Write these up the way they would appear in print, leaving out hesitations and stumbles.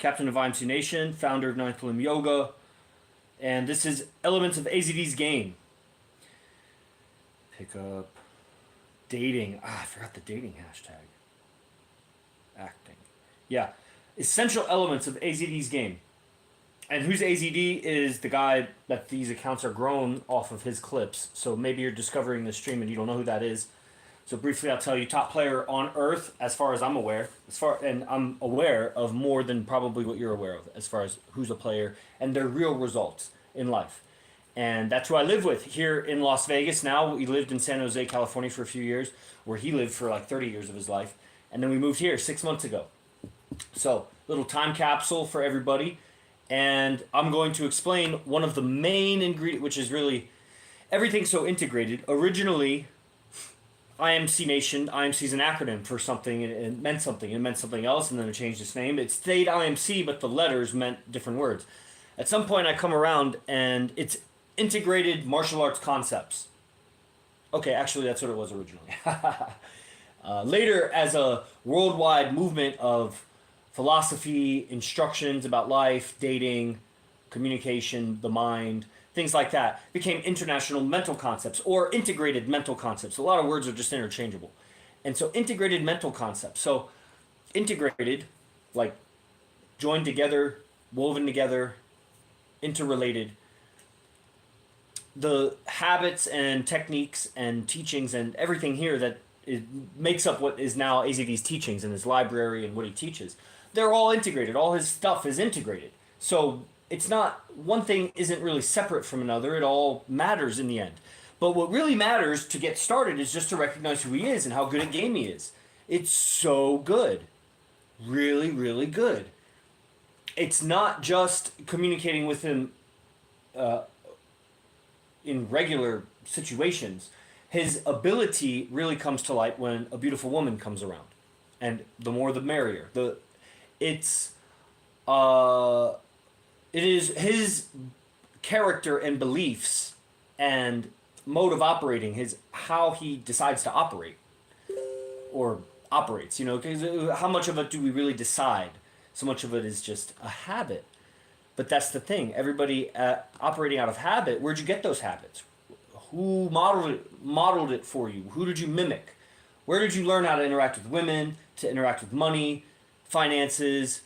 captain of IMC Nation, founder of Ninth Limb Yoga, and this is Elements of Azd's Game. Pick up dating. I forgot the dating hashtag. Acting. Yeah. Essential elements of Azd's Game. And who's AZD is the guy that these accounts are grown off of his clips. So maybe you're discovering the stream and you don't know who that is. So briefly, I'll tell you, top player on Earth, as far as I'm aware. And I'm aware of more than probably what you're aware of, as far as who's a player and their real results in life. And that's who I live with here in Las Vegas now. We lived in San Jose, California for a few years, where he lived for like 30 years of his life. And then we moved here 6 months ago. So, little time capsule for everybody. And I'm going to explain one of the main ingredients, which is really everything's so integrated. Originally, IMC Nation, IMC is an acronym for something, and it meant something. It meant something else, and then it changed its name. It stayed IMC, but the letters meant different words. At some point, I come around, and it's integrated martial arts concepts. Okay, actually, that's what it was originally. Later, as a worldwide movement of philosophy, instructions about life, dating, communication, the mind, things like that, became international mental concepts or integrated mental concepts. A lot of words are just interchangeable. And so integrated mental concepts. So integrated, like joined together, woven together, interrelated. The habits and techniques and teachings and everything here that makes up what is now AZD's teachings in his library and what he teaches, they're all integrated. All his stuff is integrated. So it's not, one thing isn't really separate from another. It all matters in the end. But what really matters to get started is just to recognize who he is and how good at game he is. It's so good. Really, really good. It's not just communicating with him in regular situations. His ability really comes to light when a beautiful woman comes around. And the more the merrier. It is his character and beliefs and mode of operating, how he decides to operate or operates, because how much of it do we really decide? So much of it is just a habit. But that's the thing. Everybody operating out of habit, where'd you get those habits? Who modeled it for you? Who did you mimic? Where did you learn how to interact with women, to interact with money, finances,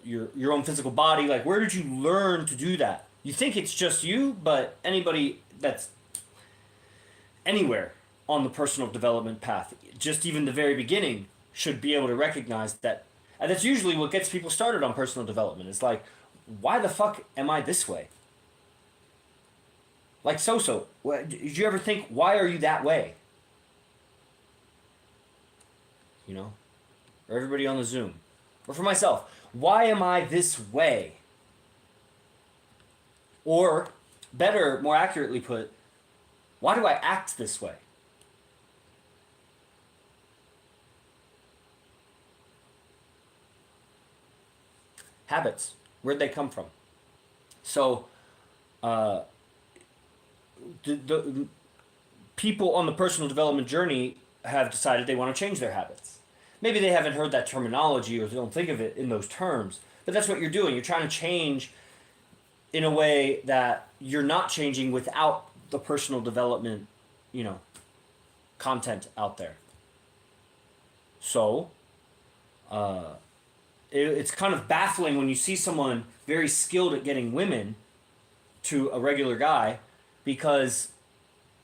your own physical body? Like, where did you learn to do that? You think it's just you, but anybody that's anywhere on the personal development path, just even the very beginning, should be able to recognize that. And that's usually what gets people started on personal development. It's like, why the fuck am I this way? Like so. Did you ever think, why are you that way? Or everybody on the Zoom. Or for myself, why am I this way? Or, better, more accurately put, why do I act this way? Habits. Where'd they come from? So, the people on the personal development journey have decided they want to change their habits. Maybe they haven't heard that terminology or they don't think of it in those terms, but that's what you're doing. You're trying to change in a way that you're not changing without the personal development, content out there. So, it's kind of baffling when you see someone very skilled at getting women to a regular guy, because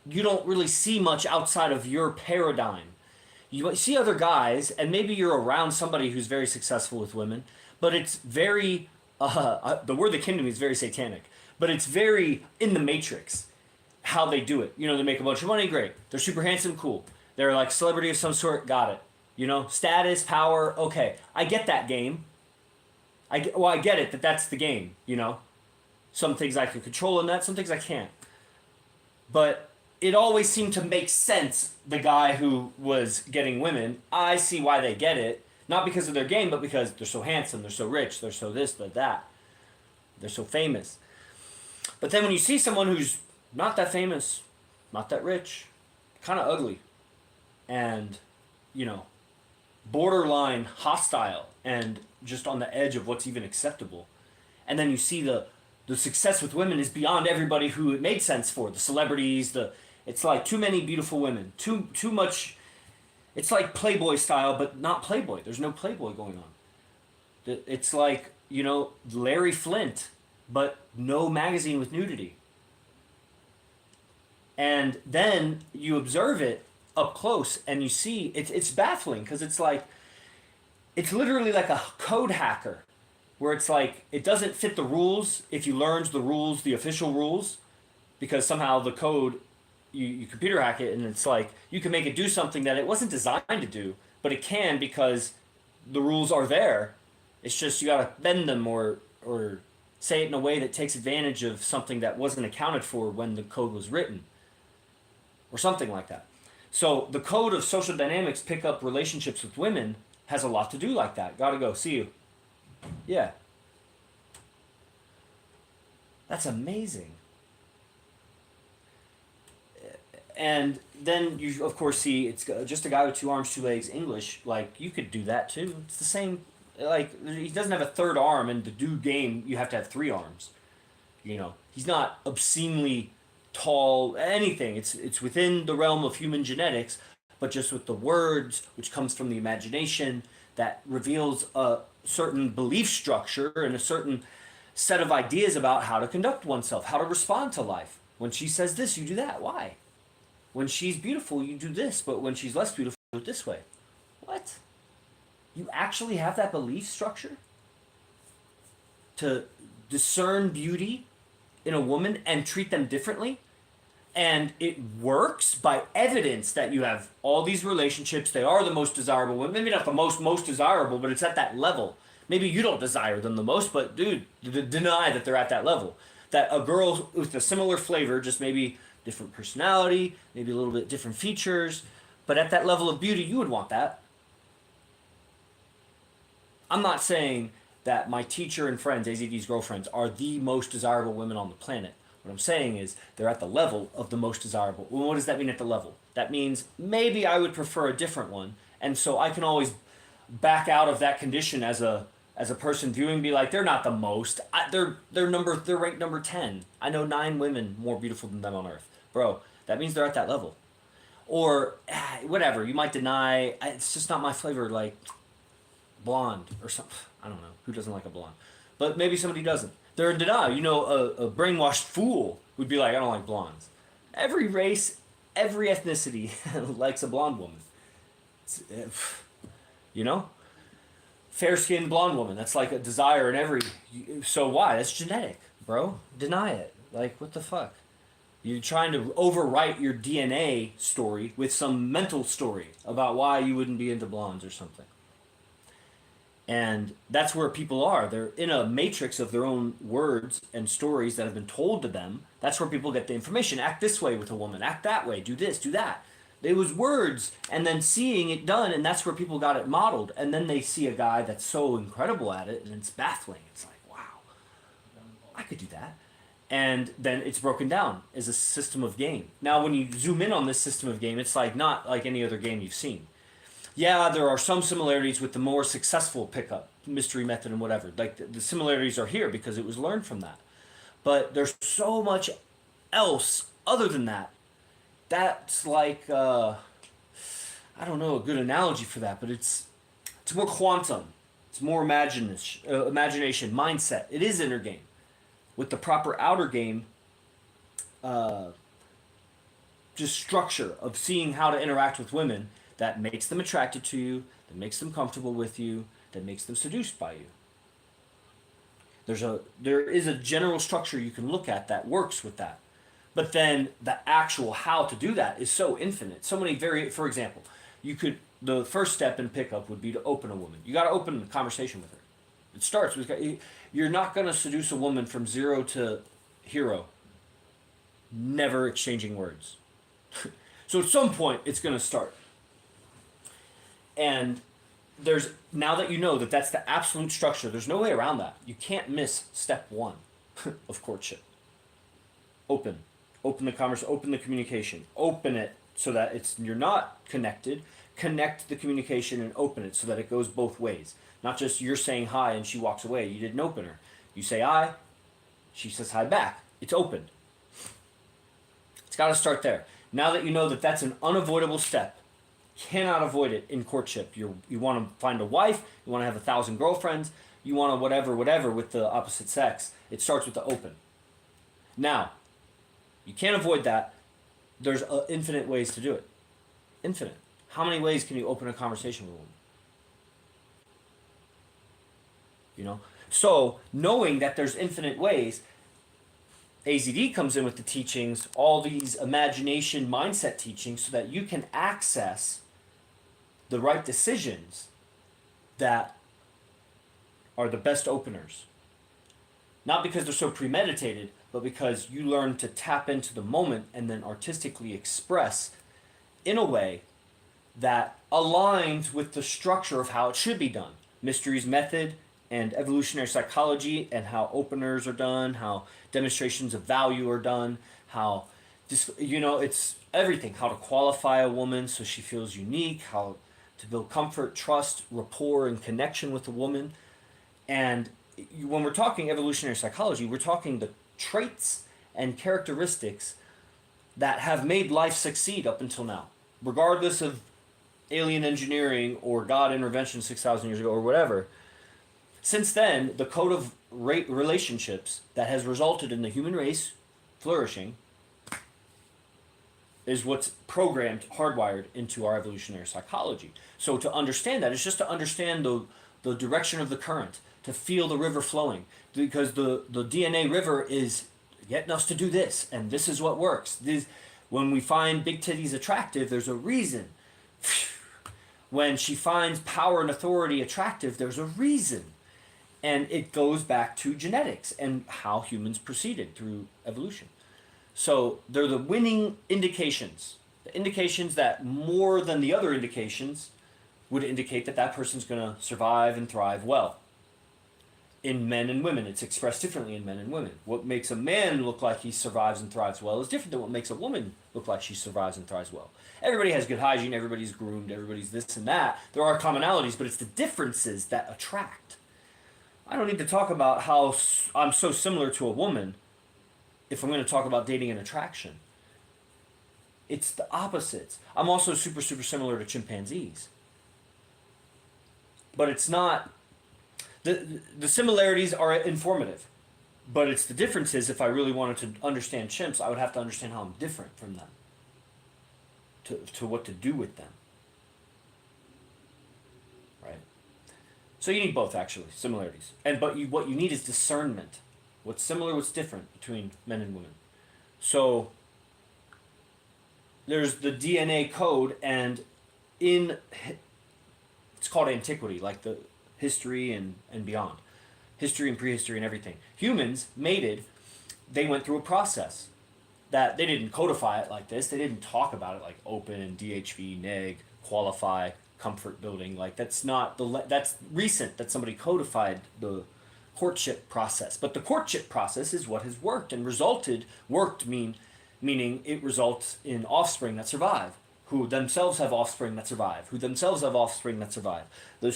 you don't really see much outside of your paradigm. You see other guys, and maybe you're around somebody who's very successful with women, but it's very, the word that came to me is very satanic, but it's very in the matrix, how they do it. They make a bunch of money, great. They're super handsome, cool. They're like celebrity of some sort, got it. Status, power, okay. I get that game. I get it, that's the game, Some things I can control in that, some things I can't. But it always seemed to make sense, the guy who was getting women. I see why they get it. Not because of their game, but because they're so handsome, they're so rich, they're so this, they're that. They're so famous. But then when you see someone who's not that famous, not that rich, kind of ugly, and, borderline hostile, and just on the edge of what's even acceptable. And then you see the success with women is beyond everybody who it made sense for. The celebrities, it's like too many beautiful women, too much. It's like Playboy style, but not Playboy. There's no Playboy going on. It's like, Larry Flint, but no magazine with nudity. And then you observe it up close and you see it's baffling because it's literally like a code hacker where it's like it doesn't fit the rules if you learn the rules, the official rules, because somehow the code you computer hack it and it's like you can make it do something that it wasn't designed to do, but it can because the rules are there. It's just you gotta bend them or say it in a way that takes advantage of something that wasn't accounted for when the code was written. Or something like that. So the code of social dynamics pick up relationships with women has a lot to do like that. Gotta go. See you. Yeah. That's amazing. And then you, of course, see it's just a guy with 2 arms, 2 legs, English. Like, you could do that too. It's the same. Like, he doesn't have a 3rd arm, and to do game, you have to have 3 arms. He's not obscenely tall, anything. It's within the realm of human genetics, but just with the words, which comes from the imagination, that reveals a certain belief structure and a certain set of ideas about how to conduct oneself, how to respond to life. When she says this, you do that. Why? When she's beautiful, you do this, but when she's less beautiful, you do it this way. What? You actually have that belief structure to discern beauty in a woman and treat them differently? And it works by evidence that you have all these relationships. They are the most desirable women. Maybe not the most desirable, but it's at that level. Maybe you don't desire them the most, but dude, deny that they're at that level. That a girl with a similar flavor, just maybe different personality, maybe a little bit different features, but at that level of beauty, you would want that. I'm not saying that my teacher and friends, AZD's girlfriends, are the most desirable women on the planet. What I'm saying is they're at the level of the most desirable. Well, what does that mean at the level? That means maybe I would prefer a different one, and so I can always back out of that condition as a person viewing, be like, they're not the most. They're ranked number 10. I know 9 women more beautiful than them on Earth, bro. That means they're at that level, or whatever. You might deny. It's just not my flavor, like blonde or something. I don't know who doesn't like a blonde, but maybe somebody doesn't. They're in denial. A brainwashed fool would be like, I don't like blondes. Every race, every ethnicity likes a blonde woman. Fair-skinned blonde woman. That's like a desire in every... So why? That's genetic, bro. Deny it. Like, what the fuck? You're trying to overwrite your DNA story with some mental story about why you wouldn't be into blondes or something. And that's where people are. They're in a matrix of their own words and stories that have been told to them. That's where people get the information. Act this way with a woman. Act that way. Do this. Do that. It was words and then seeing it done, and that's where people got it modeled. And then they see a guy that's so incredible at it, and it's baffling. It's like, wow, I could do that. And then it's broken down as a system of game. Now, when you zoom in on this system of game, it's like not like any other game you've seen. Yeah, there are some similarities with the more successful pickup, mystery method and whatever. Like the similarities are here because it was learned from that. But there's so much else other than that. That's like, I don't know a good analogy for that, but it's more quantum. It's more imagination, mindset. It is inner game. With the proper outer game, just structure of seeing how to interact with women, that makes them attracted to you, that makes them comfortable with you, that makes them seduced by you. There is a general structure you can look at that works with that. But then the actual how to do that is so infinite. So many for example, the first step in pickup would be to open a woman. You got to open the conversation with her. It starts with, you're not going to seduce a woman from 0 to hero, never exchanging words. So at some point, it's going to start. And now that you know that that's the absolute structure, there's no way around that. You can't miss step 1 of courtship. Open the conversation, open the communication, open it so that you're not connected. Connect the communication and open it so that it goes both ways. Not just you're saying hi and she walks away. You didn't open her. You say hi, she says hi back. It's open. It's got to start there. Now that you know that that's an unavoidable step, cannot avoid it in courtship. You want to find a wife, you want to have 1,000 girlfriends, you want to whatever with the opposite sex. It starts with the open. Now, you can't avoid that. There's infinite ways to do it. Infinite. How many ways can you open a conversation with a woman? You know? So, knowing that there's infinite ways, AZD comes in with the teachings, all these imagination mindset teachings, so that you can access the right decisions that are the best openers. Not because they're so premeditated, but because you learn to tap into the moment and then artistically express in a way that aligns with the structure of how it should be done. Mystery's method and evolutionary psychology, and how openers are done, how demonstrations of value are done, how it's everything. How to qualify a woman so she feels unique, how to build comfort, trust, rapport, and connection with a woman. And when we're talking evolutionary psychology, we're talking the traits and characteristics that have made life succeed up until now, regardless of alien engineering or God intervention 6,000 years ago or whatever. Since then, the code of relationships that has resulted in the human race flourishing is what's programmed, hardwired into our evolutionary psychology. So to understand that, it's just to understand the direction of the current, to feel the river flowing, because the DNA river is getting us to do this, and this is what works. When we find big titties attractive, there's a reason. When she finds power and authority attractive, there's a reason. And it goes back to genetics and how humans proceeded through evolution. So they're the winning indications. The indications that more than the other indications would indicate that that person's going to survive and thrive well. In men and women, it's expressed differently in men and women. What makes a man look like he survives and thrives well is different than what makes a woman look like she survives and thrives well. Everybody has good hygiene, everybody's groomed, everybody's this and that. There are commonalities, but it's the differences that attract. I don't need to talk about how I'm so similar to a woman if I'm going to talk about dating and attraction. It's the opposites. I'm also super, super similar to chimpanzees. But it's not... The similarities are informative. But it's the differences. If I really wanted to understand chimps, I would have to understand how I'm different from them. To what to do with them. Right? So you need both, actually, similarities. But what you need is discernment. What's similar, what's different between men and women. So there's the DNA code, and it's called antiquity, like the history and beyond. History and prehistory and everything. Humans mated, they went through a process that they didn't codify it like this. They didn't talk about it like open and DHV, neg, qualify, comfort building. Like that's recent that somebody codified the courtship process. But the courtship process is what has worked and meaning it results in offspring that survive, who themselves have offspring that survive, who themselves have offspring that survive. The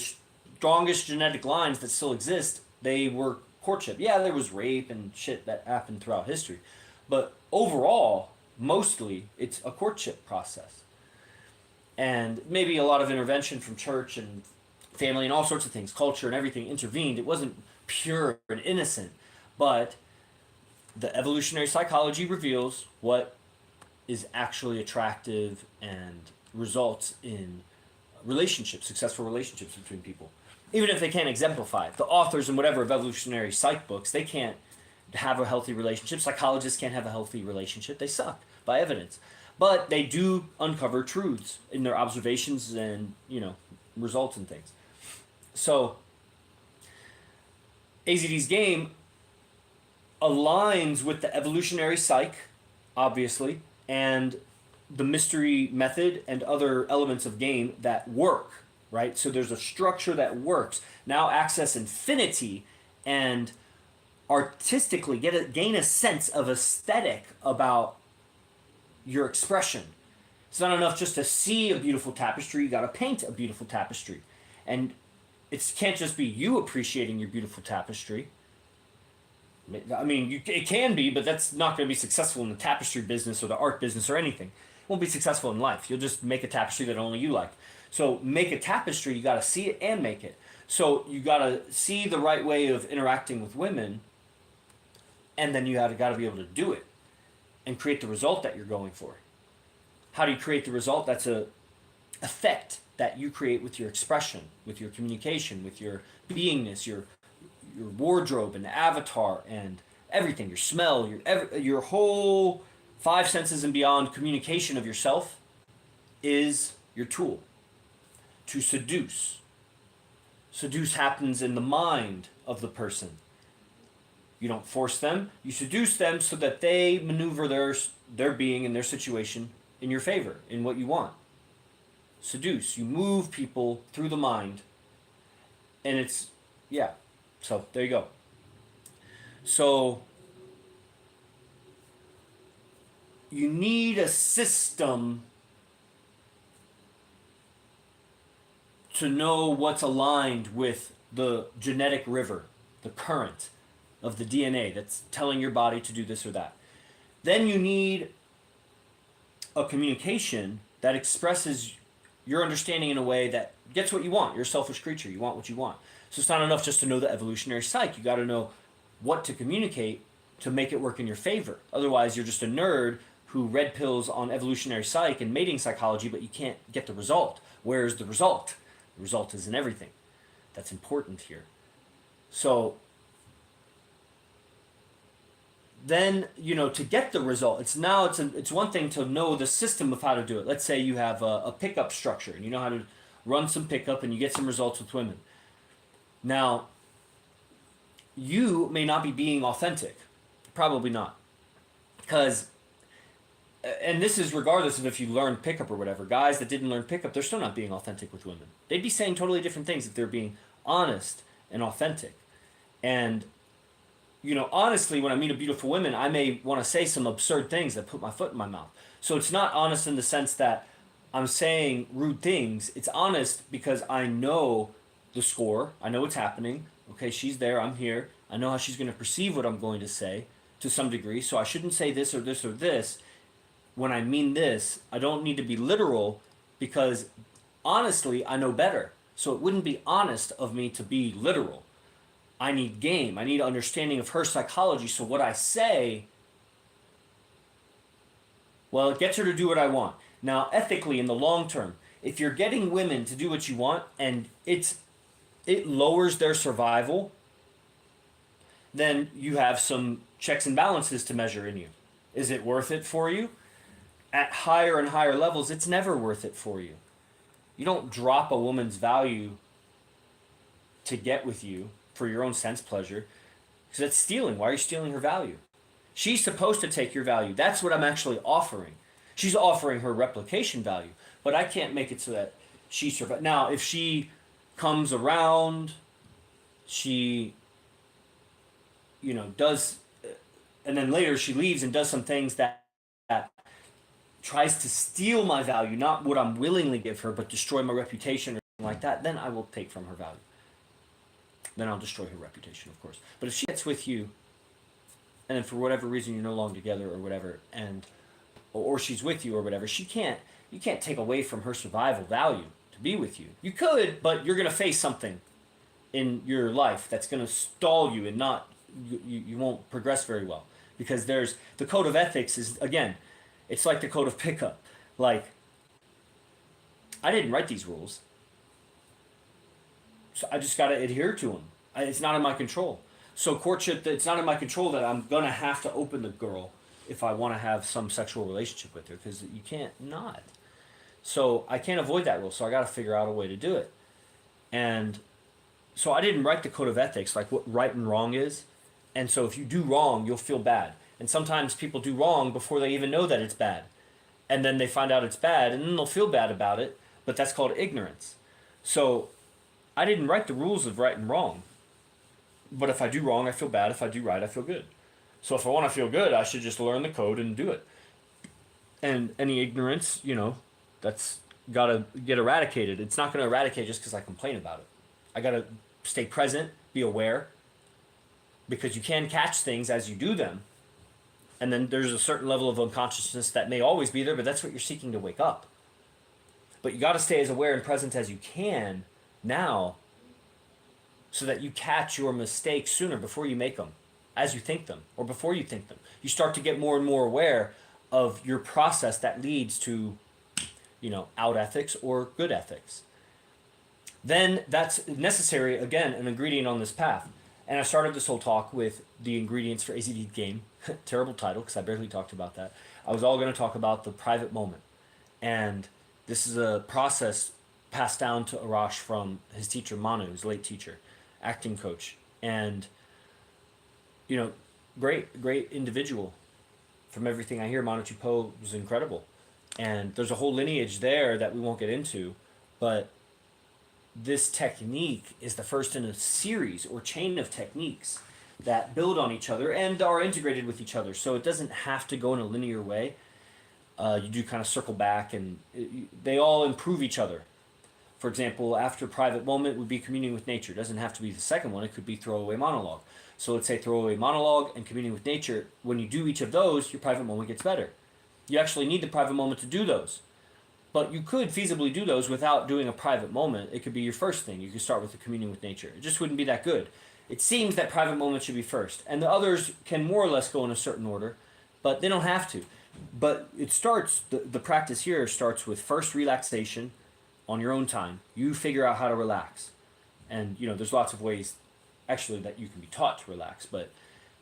strongest genetic lines that still exist, they were courtship. Yeah, there was rape and shit that happened throughout history. But overall, mostly, it's a courtship process. And maybe a lot of intervention from church and family and all sorts of things, culture and everything intervened. It wasn't pure and innocent. But the evolutionary psychology reveals what is actually attractive and results in relationships, successful relationships between people. Even if they can't exemplify it. The authors and whatever of evolutionary psych books, they can't have a healthy relationship. Psychologists can't have a healthy relationship. They suck by evidence. But they do uncover truths in their observations and, results and things. So, AZD's game aligns with the evolutionary psych, obviously, and the mystery method and other elements of game that work, right? So there's a structure that works. Now access infinity and artistically gain a sense of aesthetic about your expression. It's not enough just to see a beautiful tapestry. You got to paint a beautiful tapestry. And it can't just be you appreciating your beautiful tapestry. I mean, it can be, but that's not going to be successful in the tapestry business or the art business or anything. It won't be successful in life. You'll just make a tapestry that only you like. So make a tapestry, you got to see it and make it. So you got to see the right way of interacting with women, and then you got to be able to do it and create the result that you're going for. How do you create the result? That's a effect that you create with your expression, with your communication, with your beingness, your wardrobe and avatar and everything, your smell, your whole five senses and beyond communication of yourself is your tool to seduce. Seduce happens in the mind of the person. You don't force them, you seduce them so that they maneuver their being and their situation in your favor, in what you want. Seduce, you move people through the mind, and it's, yeah. So there you go. So you need a system to know what's aligned with the genetic river, the current of the DNA that's telling your body to do this or that. Then you need a communication that expresses your understanding in a way that gets what you want. You're a selfish creature. You want what you want. So it's not enough just to know the evolutionary psyche. You got to know what to communicate to make it work in your favor. Otherwise, you're just a nerd who read pills on evolutionary psych and mating psychology, but you can't get the result. Where's the result? The result is in everything. That's important here. So then, to get the result, it's one thing to know the system of how to do it. Let's say you have a pickup structure and you know how to run some pickup and you get some results with women. Now, you may not be being authentic. Probably not. Because, and this is regardless of if you learned pickup or whatever. Guys that didn't learn pickup, they're still not being authentic with women. They'd be saying totally different things if they're being honest and authentic. And, honestly, when I meet a beautiful woman, I may want to say some absurd things that put my foot in my mouth. So it's not honest in the sense that I'm saying rude things. It's honest because I know the score. I know what's happening. Okay, she's there. I'm here. I know how she's going to perceive what I'm going to say to some degree. So I shouldn't say this or this or this. When I mean this, I don't need to be literal because honestly, I know better. So it wouldn't be honest of me to be literal. I need game. I need understanding of her psychology. So what I say, well, it gets her to do what I want. Now, ethically, in the long term, if you're getting women to do what you want and it lowers their survival, then you have some checks and balances to measure in you. Is it worth it for you? At higher and higher levels, it's never worth it for you. You don't drop a woman's value to get with you for your own sense pleasure, because that's stealing. Why are you stealing her value? She's supposed to take your value. That's what I'm actually offering. She's offering her replication value, but I can't make it so that she survives. Now, if she comes around, she, does, and then later she leaves and does some things that tries to steal my value, not what I'm willingly give her, but destroy my reputation or something like that, then I will take from her value. Then I'll destroy her reputation, of course. But if she gets with you, and then for whatever reason you're no longer together or whatever, or she's with you or whatever, you can't take away from her survival value to be with you. You could, but you're going to face something in your life that's going to stall you and you won't progress very well. Because the code of ethics is, again, it's like the code of pickup. Like, I didn't write these rules. So I just got to adhere to them. It's not in my control. So courtship, it's not in my control that I'm going to have to open the girl if I want to have some sexual relationship with her, because you can't not. So I can't avoid that rule, so I got to figure out a way to do it. And so I didn't write the code of ethics, like what right and wrong is. And so if you do wrong, you'll feel bad. And sometimes people do wrong before they even know that it's bad. And then they find out it's bad, and then they'll feel bad about it, but that's called ignorance. So I didn't write the rules of right and wrong. But if I do wrong, I feel bad. If I do right, I feel good. So if I want to feel good, I should just learn the code and do it. And any ignorance, that's got to get eradicated. It's not going to eradicate just because I complain about it. I got to stay present, be aware, because you can catch things as you do them. And then there's a certain level of unconsciousness that may always be there, but that's what you're seeking to wake up. But you got to stay as aware and present as you can now, so that you catch your mistakes sooner before you make them, as you think them, or before you think them. You start to get more and more aware of your process that leads to, out ethics or good ethics. Then that's necessary, again, an ingredient on this path. And I started this whole talk with the ingredients for Azd Game. Terrible title, because I barely talked about that. I was all going to talk about the private moment. And this is a process passed down to Arash from his teacher, Manu, his late teacher, acting coach. And, great individual. From everything I hear, Manu Chipo was incredible. And there's a whole lineage there that we won't get into. But this technique is the first in a series or chain of techniques that build on each other and are integrated with each other. So it doesn't have to go in a linear way. You do kind of circle back, and they all improve each other. For example, after private moment would be communing with nature. It doesn't have to be the second one. It could be throwaway monologue. So let's say throwaway monologue and communing with nature. When you do each of those, your private moment gets better. You actually need the private moment to do those. But you could feasibly do those without doing a private moment. It could be your first thing. You could start with the communion with nature. It just wouldn't be that good. It seems that private moment should be first. And the others can more or less go in a certain order, but they don't have to. But it starts, the practice here starts with first relaxation on your own time. You figure out how to relax. And, there's lots of ways, actually, that you can be taught to relax. But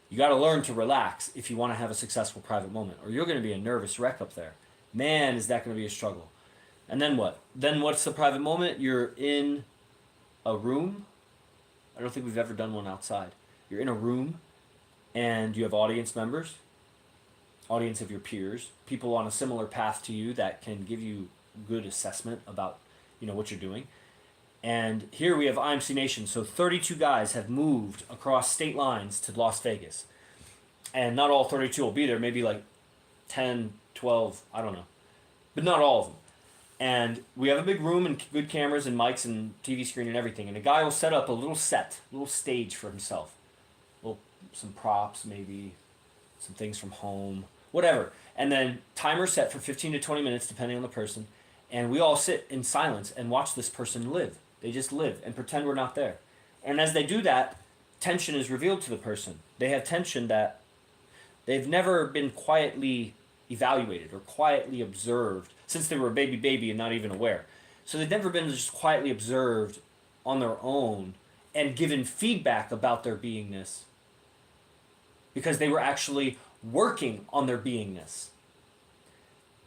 you got to learn to relax if you want to have a successful private moment, or you're going to be a nervous wreck up there. Man, is that going to be a struggle. And then what? Then what's the private moment? You're in a room. I don't think we've ever done one outside. You're in a room, and you have audience members, audience of your peers, people on a similar path to you that can give you good assessment about, what you're doing. And here we have IMC Nation. So 32 guys have moved across state lines to Las Vegas. And not all 32 will be there. Maybe like 10, 12, I don't know. But not all of them. And we have a big room and good cameras and mics and TV screen and everything. And a guy will set up a little stage for himself. Some props, maybe some things from home, whatever. And then timer set for 15 to 20 minutes, depending on the person. And we all sit in silence and watch this person live. They just live and pretend we're not there. And as they do that, tension is revealed to the person. They have tension that they've never been quietly evaluated or quietly observed since they were a baby and not even aware. So they've never been just quietly observed on their own and given feedback about their beingness, because they were actually working on their beingness.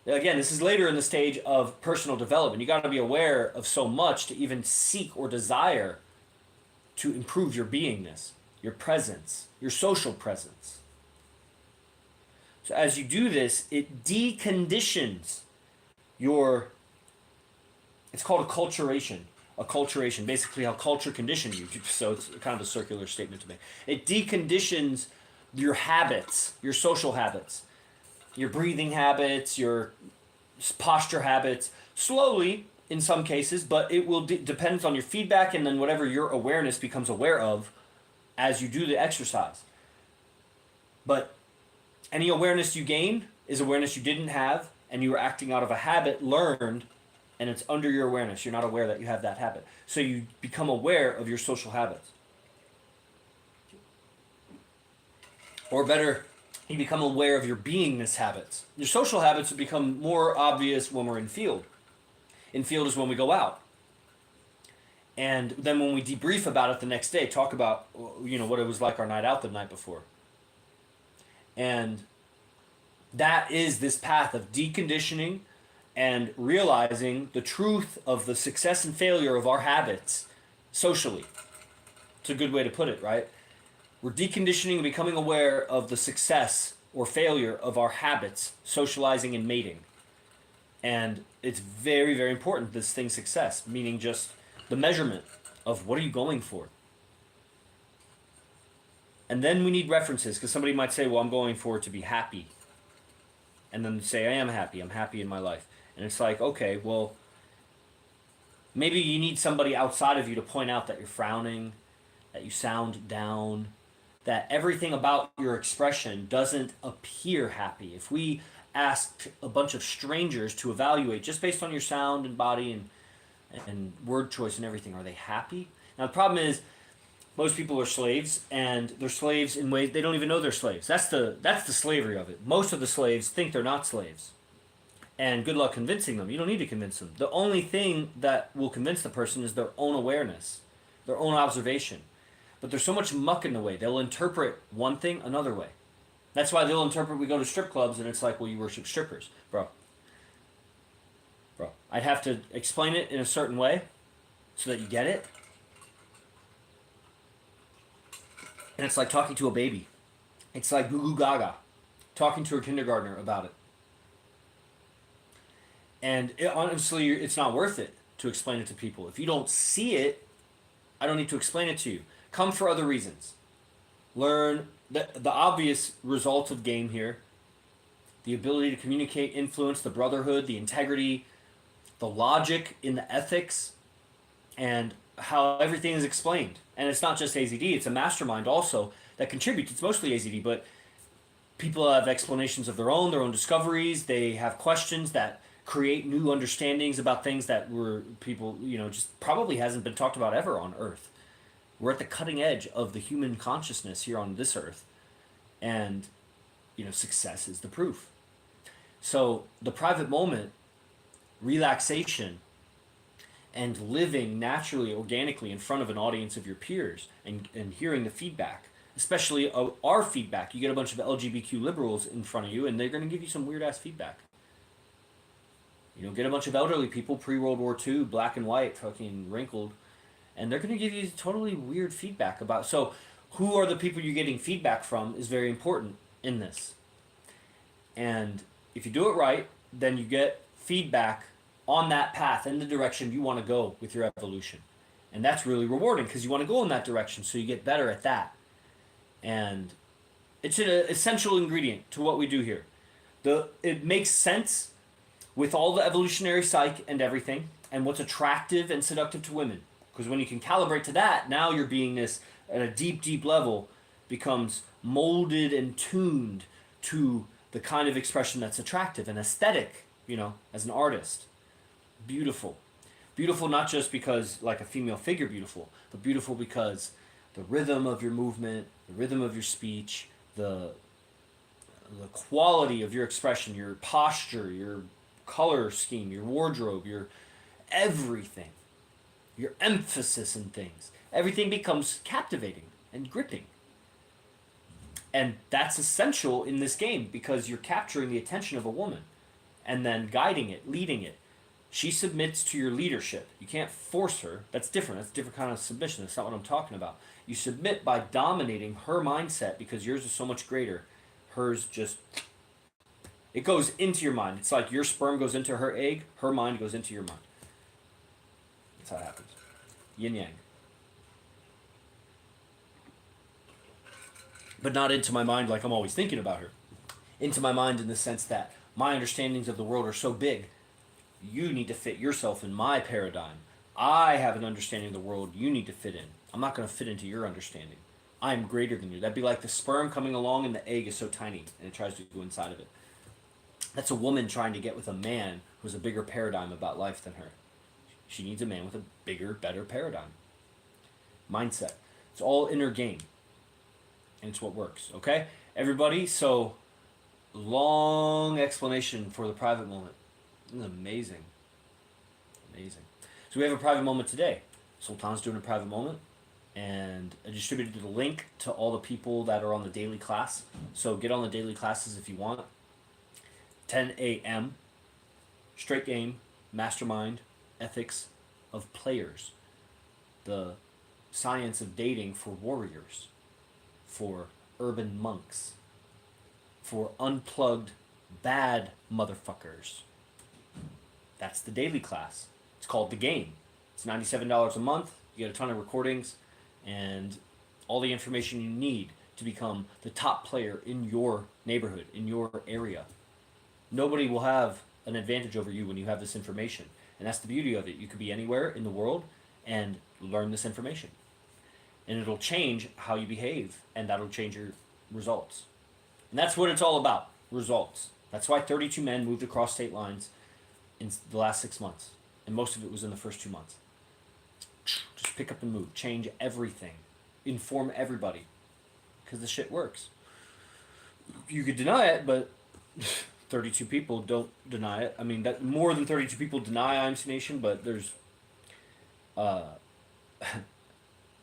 Again, this is later in the stage of personal development. You got to be aware of so much to even seek or desire to improve your beingness, your presence, your social presence. So as you do this, it deconditions it's called acculturation. Acculturation, basically how culture conditioned you. So it's kind of a circular statement to me. It deconditions your habits, your social habits, your breathing habits, your posture habits, slowly in some cases, but it will depends on your feedback and then whatever your awareness becomes aware of as you do the exercise. But any awareness you gain is awareness you didn't have, and you were acting out of a habit learned, and it's under your awareness. You're not aware that you have that habit. So you become aware of your social habits. Or better, you become aware of your beingness habits. Your social habits will become more obvious when we're in field. In field is when we go out. And then when we debrief about it the next day, talk about, what it was like our night out the night before. And that is this path of deconditioning and realizing the truth of the success and failure of our habits socially. It's a good way to put it, right? We're deconditioning and becoming aware of the success or failure of our habits, socializing and mating. And it's very, very important, this thing success, meaning just the measurement of what are you going for. And then we need references, because somebody might say, well, I'm going for it to be happy. And then say, I'm happy in my life. And it's like, okay, well, Maybe you need somebody outside of you to point out that you're frowning, that you sound down, that everything about your expression doesn't appear happy. If we asked a bunch of strangers to evaluate just based on your sound and body and word choice and everything, are they happy? Now the problem is most people are slaves, and they're slaves in ways they don't even know they're slaves. That's the slavery of it. Most of the slaves think they're not slaves. And good luck convincing them. You don't need to convince them. The only thing that will convince the person is their own awareness, their own observation. But there's so much muck in the way. They'll interpret one thing another way. That's why they'll interpret we go to strip clubs and it's like, well, you worship strippers. Bro. I'd have to explain it in a certain way so that you get it. And it's like talking to a baby. It's like goo goo gaga. Talking to a kindergartner about it. And honestly, it's not worth it to explain it to people. If you don't see it, I don't need to explain it to you. Come for other reasons. Learn the obvious result of game here. The ability to communicate, influence, the brotherhood, the integrity, the logic in the ethics, and how everything is explained. And it's not just AZD, it's a mastermind also that contributes. It's mostly AZD, but people have explanations of their own discoveries. They have questions that create new understandings about things that were people, just probably hasn't been talked about ever on Earth. We're at the cutting edge of the human consciousness here on this Earth. And, success is the proof. So the private moment, relaxation, and living naturally, organically in front of an audience of your peers and hearing the feedback, especially our feedback. You get a bunch of LGBTQ liberals in front of you and they're going to give you some weird-ass feedback. Get a bunch of elderly people, pre-World War II, black and white, fucking wrinkled, and they're going to give you totally weird feedback about. So, who are the people you're getting feedback from is very important in this. And if you do it right, then you get feedback on that path in the direction you want to go with your evolution. And that's really rewarding because you want to go in that direction so you get better at that. And it's an essential ingredient to what we do here. It makes sense with all the evolutionary psych and everything, and what's attractive and seductive to women. Because when you can calibrate to that, now your beingness at a deep, deep level becomes molded and tuned to the kind of expression that's attractive and aesthetic, as an artist. Beautiful. Beautiful not just because, like a female figure beautiful, but beautiful because the rhythm of your movement, the rhythm of your speech, the quality of your expression, your posture, your color scheme, your wardrobe, your everything, your emphasis in things. Everything becomes captivating and gripping. And that's essential in this game because you're capturing the attention of a woman and then guiding it, leading it. She submits to your leadership. You can't force her. That's different. That's a different kind of submission. That's not what I'm talking about. You submit by dominating her mindset because yours is so much greater. Hers just... it goes into your mind. It's like your sperm goes into her egg, her mind goes into your mind. That's how it happens. Yin yang. But not into my mind like I'm always thinking about her. Into my mind in the sense that my understandings of the world are so big, you need to fit yourself in my paradigm. I have an understanding of the world you need to fit in. I'm not going to fit into your understanding. I'm greater than you. That'd be like the sperm coming along and the egg is so tiny and it tries to go inside of it. That's a woman trying to get with a man who has a bigger paradigm about life than her. She needs a man with a bigger, better paradigm. Mindset. It's all inner game. And it's what works. Okay? Everybody, so long explanation for the private moment. This is amazing. Amazing. So we have a private moment today. Sultan's doing a private moment. And I distributed the link to all the people that are on the daily class. So get on the daily classes if you want. 10 a.m. Straight game, mastermind, ethics of players. The science of dating for warriors. For urban monks. For unplugged bad motherfuckers. That's the daily class. It's called The Game. It's $97 a month. You get a ton of recordings and all the information you need to become the top player in your neighborhood, in your area. Nobody will have an advantage over you when you have this information. And that's the beauty of it. You could be anywhere in the world and learn this information. And it'll change how you behave, and that'll change your results. And that's what it's all about, results. That's why 32 men moved across state lines in the last 6 months. And most of it was in the first 2 months. Just pick up and move. Change everything. Inform everybody. Because the shit works. You could deny it, but 32 people don't deny it. I mean, that more than 32 people deny IMC Nation, but there's...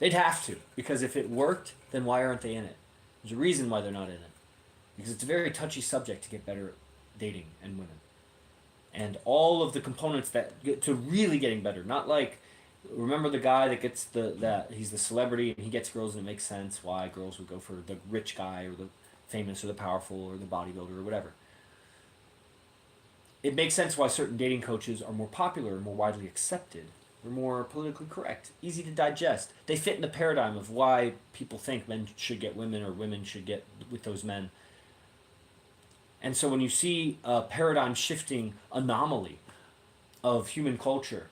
they'd have to. Because if it worked, then why aren't they in it? There's a reason why they're not in it. Because it's a very touchy subject to get better at dating and women. And all of the components that get to really getting better. Not like... Remember the guy that gets he's the celebrity and he gets girls and it makes sense why girls would go for the rich guy or the famous or the powerful or the bodybuilder or whatever. It makes sense why certain dating coaches are more popular, more widely accepted. They're more politically correct, easy to digest. They fit in the paradigm of why people think men should get women or women should get with those men. And so when you see a paradigm shifting anomaly of human culture,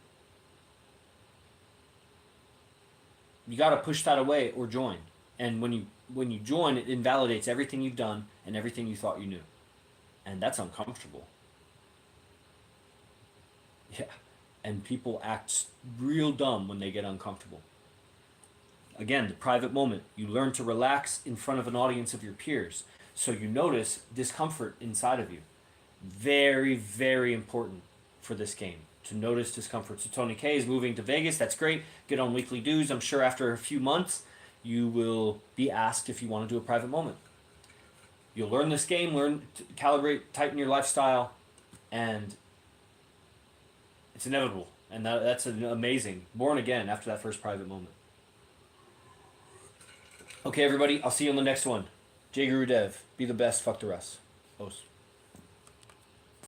you got to push that away or join. And when you join, it invalidates everything you've done and everything you thought you knew. And that's uncomfortable. Yeah. And people act real dumb when they get uncomfortable. Again, the private moment. You learn to relax in front of an audience of your peers. So you notice discomfort inside of you. Very, very important for this game. To notice discomfort. So Tony K is moving to Vegas. That's great. Get on weekly dues. I'm sure after a few months, you will be asked if you want to do a private moment. You'll learn this game, learn to calibrate, tighten your lifestyle, and it's inevitable. And that's an amazing. Born again after that first private moment. Okay, everybody. I'll see you on the next one. J Guru Dev. Be the best. Fuck the rest. Os.